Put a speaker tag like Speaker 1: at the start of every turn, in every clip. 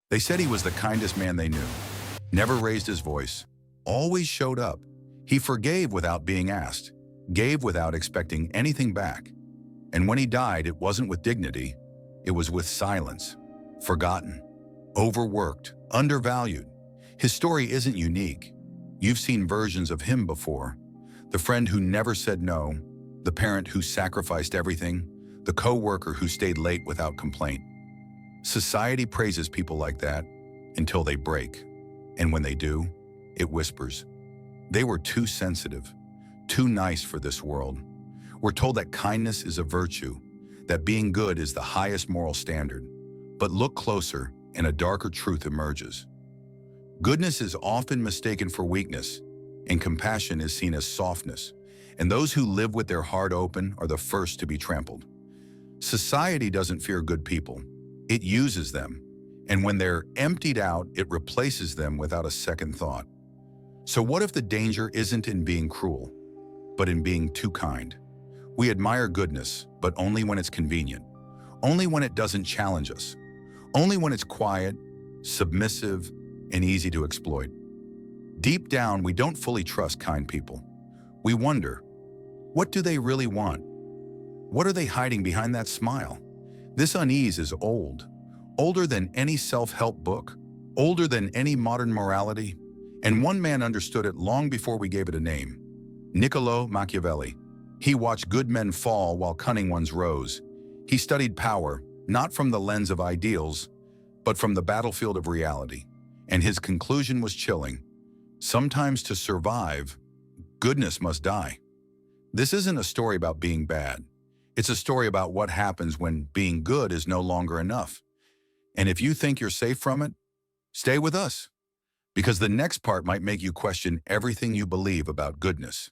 Speaker 1: They said he was the kindest man they knew, never raised his voice, always showed up. He forgave without being asked, gave without expecting anything back. And when he died, it wasn't with dignity, it was with silence, forgotten, overworked, undervalued. His story isn't unique. You've seen versions of him before. The friend who never said no, the parent who sacrificed everything, the co-worker who stayed late without complaint. Society praises people like that until they break. And when they do, it whispers. They were too sensitive, too nice for this world. We're told that kindness is a virtue, that being good is the highest moral standard. But look closer, and a darker truth emerges. Goodness is often mistaken for weakness, and compassion is seen as softness, and those who live with their heart open are the first to be trampled. Society doesn't fear good people. It uses them, and when they're emptied out, it replaces them without a second thought. So what if the danger isn't in being cruel, but in being too kind? We admire goodness, but only when it's convenient, only when it doesn't challenge us, only when it's quiet, submissive, and easy to exploit. Deep down, we don't fully trust kind people. We wonder, what do they really want? What are they hiding behind that smile? This unease is old, older than any self-help book, older than any modern morality, and one man understood it long before we gave it a name. Niccolò Machiavelli. He watched good men fall while cunning ones rose. He studied power, not from the lens of ideals, but from the battlefield of reality. And his conclusion was chilling. Sometimes to survive, goodness must die. This isn't a story about being bad. It's a story about what happens when being good is no longer enough. And if you think you're safe from it, stay with us. Because the next part might make you question everything you believe about goodness.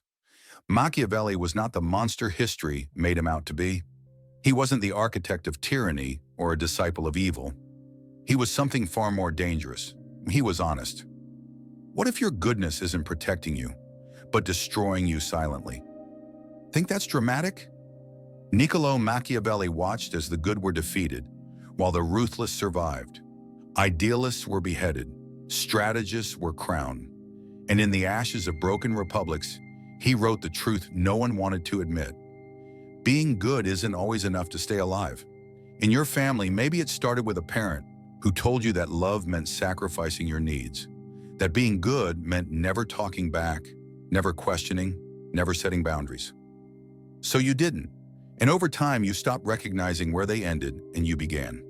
Speaker 1: Machiavelli was not the monster history made him out to be. He wasn't the architect of tyranny or a disciple of evil. He was something far more dangerous. He was honest. What if your goodness isn't protecting you, but destroying you silently? Think that's dramatic? Niccolò Machiavelli watched as the good were defeated, while the ruthless survived. Idealists were beheaded, strategists were crowned, and in the ashes of broken republics, he wrote the truth no one wanted to admit. Being good isn't always enough to stay alive. In your family, maybe it started with a parent who told you that love meant sacrificing your needs, that being good meant never talking back, never questioning, never setting boundaries. So you didn't, and over time you stopped recognizing where they ended and you began.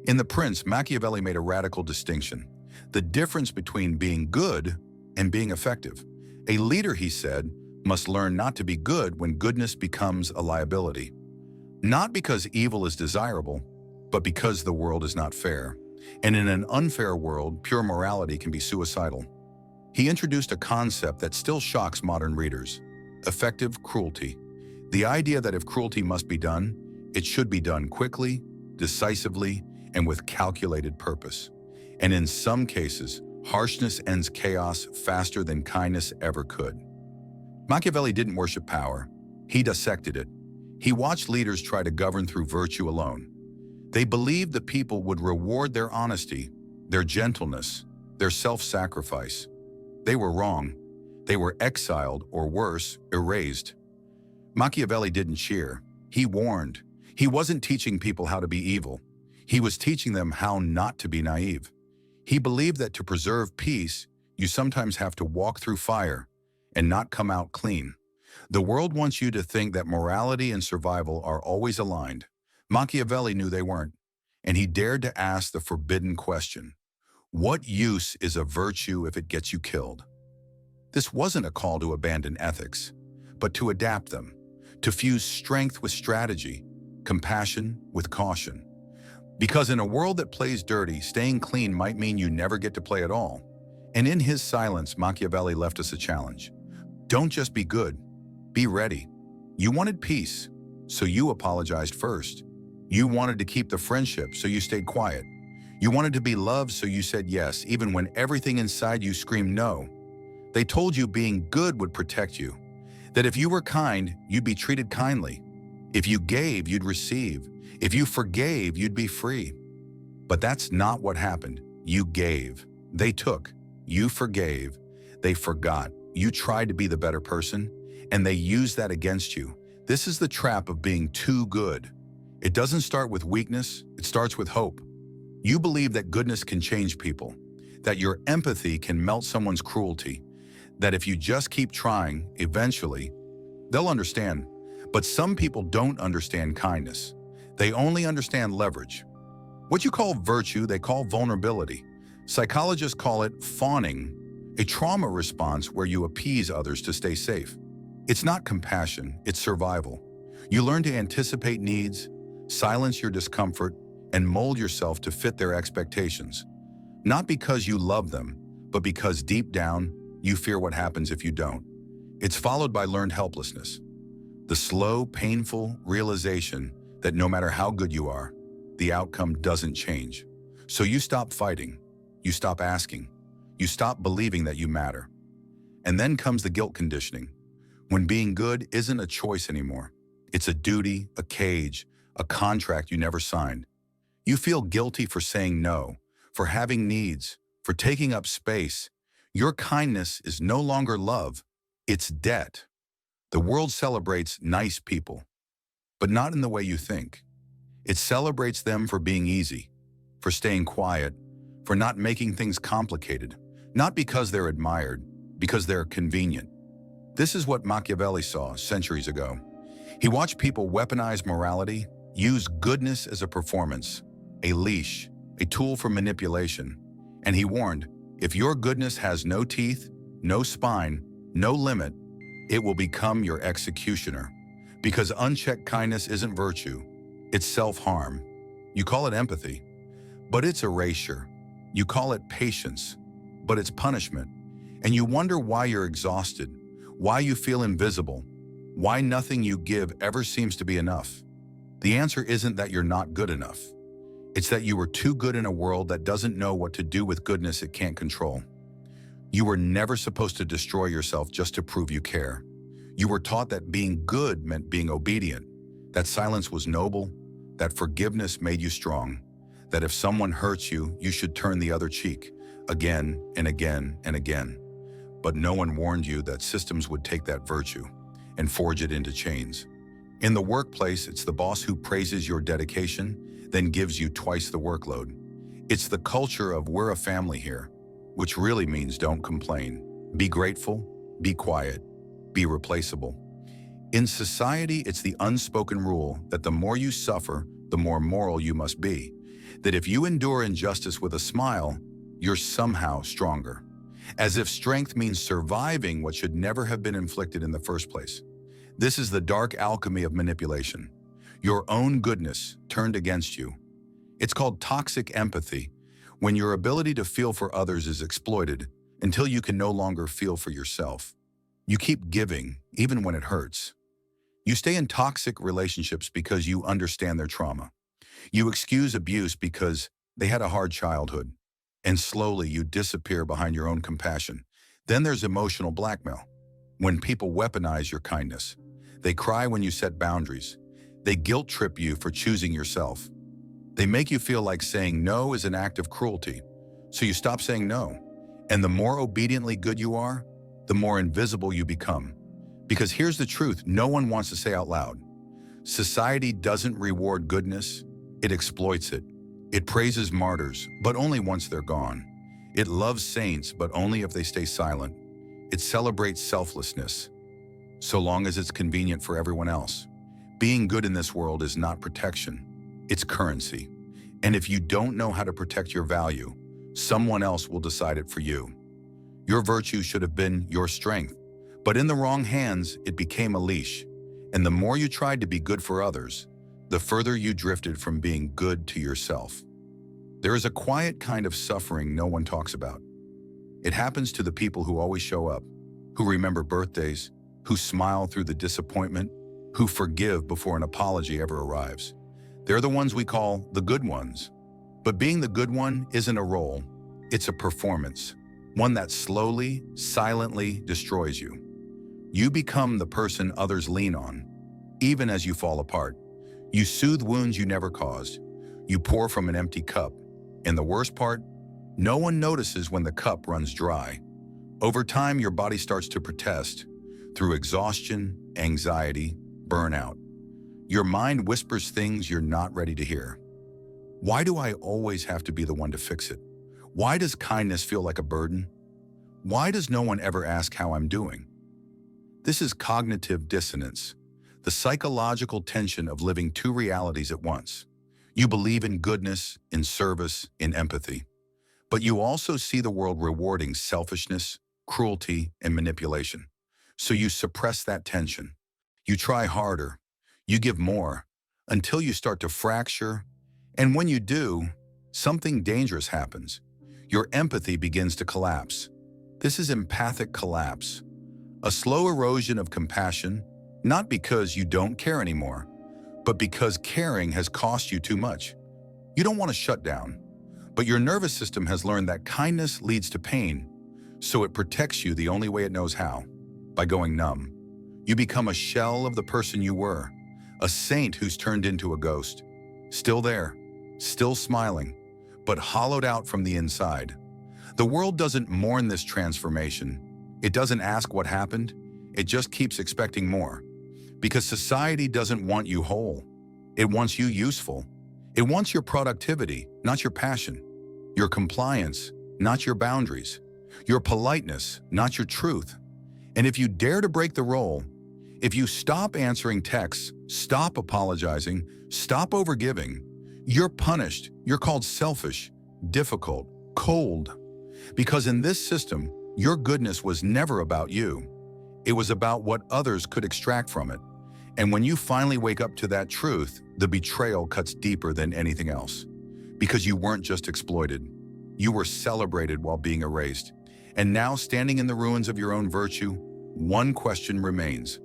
Speaker 1: In The Prince, Machiavelli made a radical distinction, the difference between being good and being effective. A leader, he said, must learn not to be good when goodness becomes a liability. Not because evil is desirable, but because the world is not fair. And in an unfair world, pure morality can be suicidal. He introduced a concept that still shocks modern readers: effective cruelty. The idea that if cruelty must be done, it should be done quickly, decisively, and with calculated purpose. And in some cases, harshness ends chaos faster than kindness ever could. Machiavelli didn't worship power. He dissected it. He watched leaders try to govern through virtue alone. They believed the people would reward their honesty, their gentleness, their self-sacrifice. They were wrong. They were exiled, or worse, erased. Machiavelli didn't cheer. He warned. He wasn't teaching people how to be evil. He was teaching them how not to be naive. He believed that to preserve peace, you sometimes have to walk through fire and not come out clean. The world wants you to think that morality and survival are always aligned. Machiavelli knew they weren't, and he dared to ask the forbidden question: what use is a virtue if it gets you killed? This wasn't a call to abandon ethics, but to adapt them, to fuse strength with strategy, compassion with caution. Because in a world that plays dirty, staying clean might mean you never get to play at all. And in his silence, Machiavelli left us a challenge. Don't just be good, be ready. You wanted peace, so you apologized first. You wanted to keep the friendship, so you stayed quiet. You wanted to be loved, so you said yes, even when everything inside you screamed no. They told you being good would protect you, that if you were kind, you'd be treated kindly. If you gave, you'd receive. If you forgave, you'd be free. But that's not what happened. You gave. They took. You forgave. They forgot. You tried to be the better person, and they used that against you. This is the trap of being too good. It doesn't start with weakness, it starts with hope. You believe that goodness can change people, that your empathy can melt someone's cruelty, that if you just keep trying, eventually, they'll understand. But some people don't understand kindness. They only understand leverage. What you call virtue, they call vulnerability. Psychologists call it fawning, a trauma response where you appease others to stay safe. It's not compassion, it's survival. You learn to anticipate needs, silence your discomfort, and mold yourself to fit their expectations. Not because you love them, but because deep down, you fear what happens if you don't. It's followed by learned helplessness. The slow, painful realization that no matter how good you are, the outcome doesn't change. So you stop fighting, you stop asking, you stop believing that you matter. And then comes the guilt conditioning, when being good isn't a choice anymore. It's a duty, a cage, a contract you never signed. You feel guilty for saying no, for having needs, for taking up space. Your kindness is no longer love, it's debt. The world celebrates nice people, but not in the way you think. It celebrates them for being easy, for staying quiet, for not making things complicated, not because they're admired, because they're convenient. This is what Machiavelli saw centuries ago. He watched people weaponize morality, use goodness as a performance, a leash, a tool for manipulation. And he warned, if your goodness has no teeth, no spine, no limit, it will become your executioner. Because unchecked kindness isn't virtue, it's self-harm. You call it empathy, but it's erasure. You call it patience, but it's punishment. And you wonder why you're exhausted, why you feel invisible, why nothing you give ever seems to be enough. The answer isn't that you're not good enough. It's that you were too good in a world that doesn't know what to do with goodness it can't control. You were never supposed to destroy yourself just to prove you care. You were taught that being good meant being obedient, that silence was noble, that forgiveness made you strong, that if someone hurts you, you should turn the other cheek, again and again and again. But no one warned you that systems would take that virtue and forge it into chains. In the workplace, it's the boss who praises your dedication, then gives you twice the workload. It's the culture of we're a family here, which really means don't complain. Be grateful, be quiet, be replaceable. In society, it's the unspoken rule that the more you suffer, the more moral you must be. That if you endure injustice with a smile, you're somehow stronger. As if strength means surviving what should never have been inflicted in the first place. This is the dark alchemy of manipulation. Your own goodness turned against you. It's called toxic empathy, when your ability to feel for others is exploited until you can no longer feel for yourself. You keep giving, even when it hurts. You stay in toxic relationships because you understand their trauma. You excuse abuse because they had a hard childhood. And slowly you disappear behind your own compassion. Then there's emotional blackmail. When people weaponize your kindness, they cry when you set boundaries. They guilt trip you for choosing yourself. They make you feel like saying no is an act of cruelty, so you stop saying no. And the more obediently good you are, the more invisible you become. Because here's the truth no one wants to say out loud. Society doesn't reward goodness, it exploits it. It praises martyrs, but only once they're gone. It loves saints, but only if they stay silent. It celebrates selflessness, so long as it's convenient for everyone else. Being good in this world is not protection, it's currency. And if you don't know how to protect your value, someone else will decide it for you. Your virtue should have been your strength, but in the wrong hands, it became a leash. And the more you tried to be good for others, the further you drifted from being good to yourself. There is a quiet kind of suffering no one talks about. It happens to the people who always show up, who remember birthdays, who smile through the disappointment, who forgive before an apology ever arrives. They're the ones we call the good ones. But being the good one isn't a role, it's a performance, one that slowly, silently destroys you. You become the person others lean on, even as you fall apart. You soothe wounds you never caused. You pour from an empty cup. And the worst part, no one notices when the cup runs dry. Over time, your body starts to protest through exhaustion, anxiety, burnout. Your mind whispers things you're not ready to hear. Why do I always have to be the one to fix it? Why does kindness feel like a burden? Why does no one ever ask how I'm doing? This is cognitive dissonance, the psychological tension of living two realities at once. You believe in goodness, in service, in empathy, but you also see the world rewarding selfishness, cruelty, and manipulation. So you suppress that tension. You try harder, you give more, until you start to fracture, and when you do, something dangerous happens. Your empathy begins to collapse. This is empathic collapse, a slow erosion of compassion, not because you don't care anymore, but because caring has cost you too much. You don't want to shut down, but your nervous system has learned that kindness leads to pain, so it protects you the only way it knows how, by going numb. You become a shell of the person you were, a saint who's turned into a ghost. Still there, still smiling, but hollowed out from the inside. The world doesn't mourn this transformation. It doesn't ask what happened. It just keeps expecting more. Because society doesn't want you whole. It wants you useful. It wants your productivity, not your passion. Your compliance, not your boundaries. Your politeness, not your truth. And if you dare to break the role, if you stop answering texts, stop apologizing, stop overgiving, you're punished. You're called selfish, difficult, cold. Because in this system, your goodness was never about you. It was about what others could extract from it. And when you finally wake up to that truth, the betrayal cuts deeper than anything else. Because you weren't just exploited. You were celebrated while being erased. And now, standing in the ruins of your own virtue, one question remains.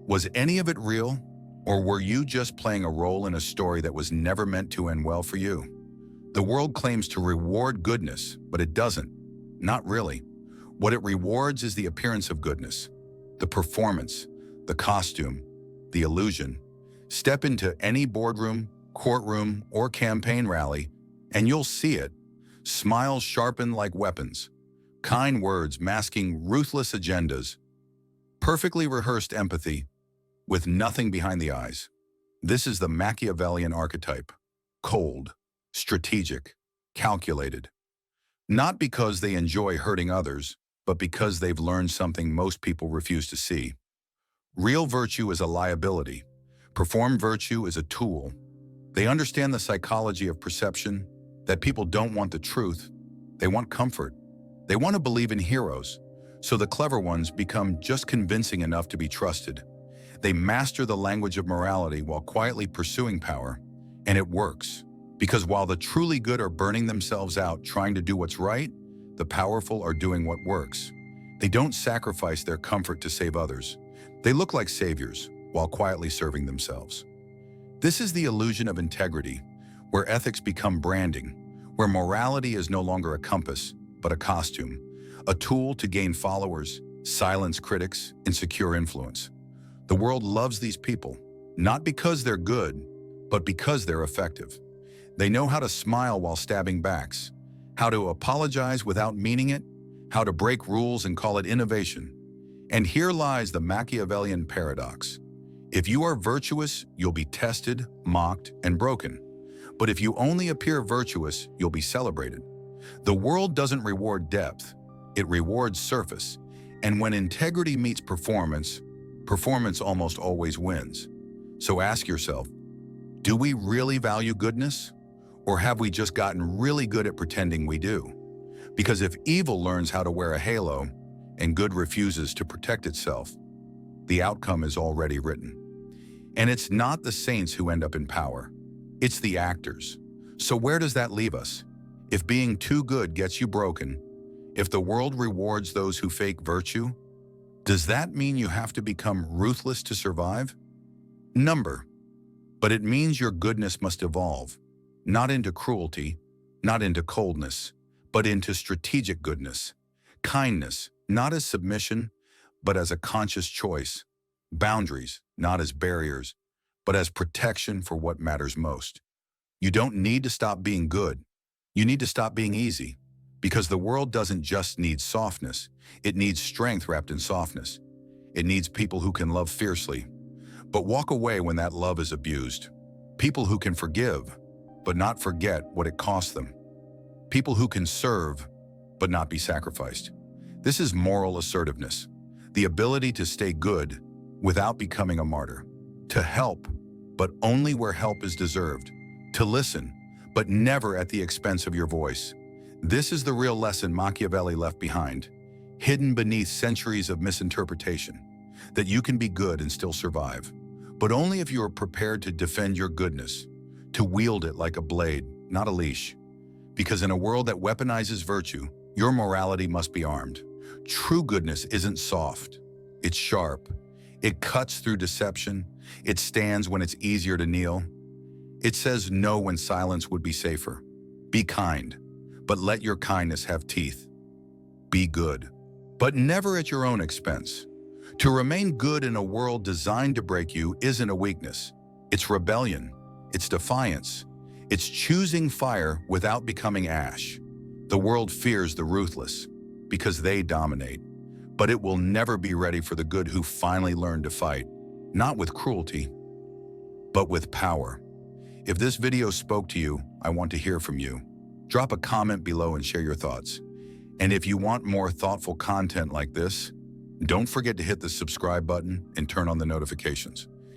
Speaker 1: Was any of it real? Or were you just playing a role in a story that was never meant to end well for you? The world claims to reward goodness, but it doesn't. Not really. What it rewards is the appearance of goodness, the performance, the costume, the illusion. Step into any boardroom, courtroom, or campaign rally, and you'll see it. Smiles sharpened like weapons, kind words masking ruthless agendas, perfectly rehearsed empathy with nothing behind the eyes. This is the Machiavellian archetype. Cold, strategic, calculated. Not because they enjoy hurting others, but because they've learned something most people refuse to see. Real virtue is a liability. Performed virtue is a tool. They understand the psychology of perception, that people don't want the truth. They want comfort. They want to believe in heroes. So the clever ones become just convincing enough to be trusted. They master the language of morality while quietly pursuing power. And it works. Because while the truly good are burning themselves out trying to do what's right, the powerful are doing what works. They don't sacrifice their comfort to save others. They look like saviors while quietly serving themselves. This is the illusion of integrity, where ethics become branding, where morality is no longer a compass, but a costume, a tool to gain followers, silence critics, and secure influence. The world loves these people, not because they're good, but because they're effective. They know how to smile while stabbing backs, how to apologize without meaning it, how to break rules and call it innovation. And here lies the Machiavellian paradox. If you are virtuous, you'll be tested, mocked, and broken. But if you only appear virtuous, you'll be celebrated. The world doesn't reward depth, it rewards surface. And when integrity meets performance, performance almost always wins. So ask yourself, do we really value goodness? Or have we just gotten really good at pretending we do? Because if evil learns how to wear a halo and good refuses to protect itself, the outcome is already written. And it's not the saints who end up in power. It's the actors. So where does that leave us? If being too good gets you broken, if the world rewards those who fake virtue, does that mean you have to become ruthless to survive? Number. But it means your goodness must evolve, not into cruelty, not into coldness, but into strategic goodness. Kindness, not as submission, but as a conscious choice. Boundaries, not as barriers, but as protection for what matters most. You don't need to stop being good. You need to stop being easy, because the world doesn't just need softness, it needs strength wrapped in softness. It needs people who can love fiercely, but walk away when that love is abused. People who can forgive, but not forget what it cost them. People who can serve, but not be sacrificed. This is moral assertiveness, the ability to stay good without becoming a martyr, to help, but only where help is deserved, to listen, but never at the expense of your voice. This is the real lesson Machiavelli left behind, hidden beneath centuries of misinterpretation, that you can be good and still survive, but only if you are prepared to defend your goodness, to wield it like a blade, not a leash. Because in a world that weaponizes virtue, your morality must be armed. True goodness isn't soft, it's sharp. It cuts through deception. It stands when it's easier to kneel. It says no when silence would be safer. Be kind, but let your kindness have teeth. Be good, but never at your own expense. To remain good in a world designed to break you isn't a weakness. It's rebellion. It's defiance. It's choosing fire without becoming ash. The world fears the ruthless because they dominate, but it will never be ready for the good who finally learn to fight, not with cruelty, but with power. If this video spoke to you, I want to hear from you. Drop a comment below and share your thoughts. And if you want more thoughtful content like this, don't forget to hit the subscribe button and turn on the notifications.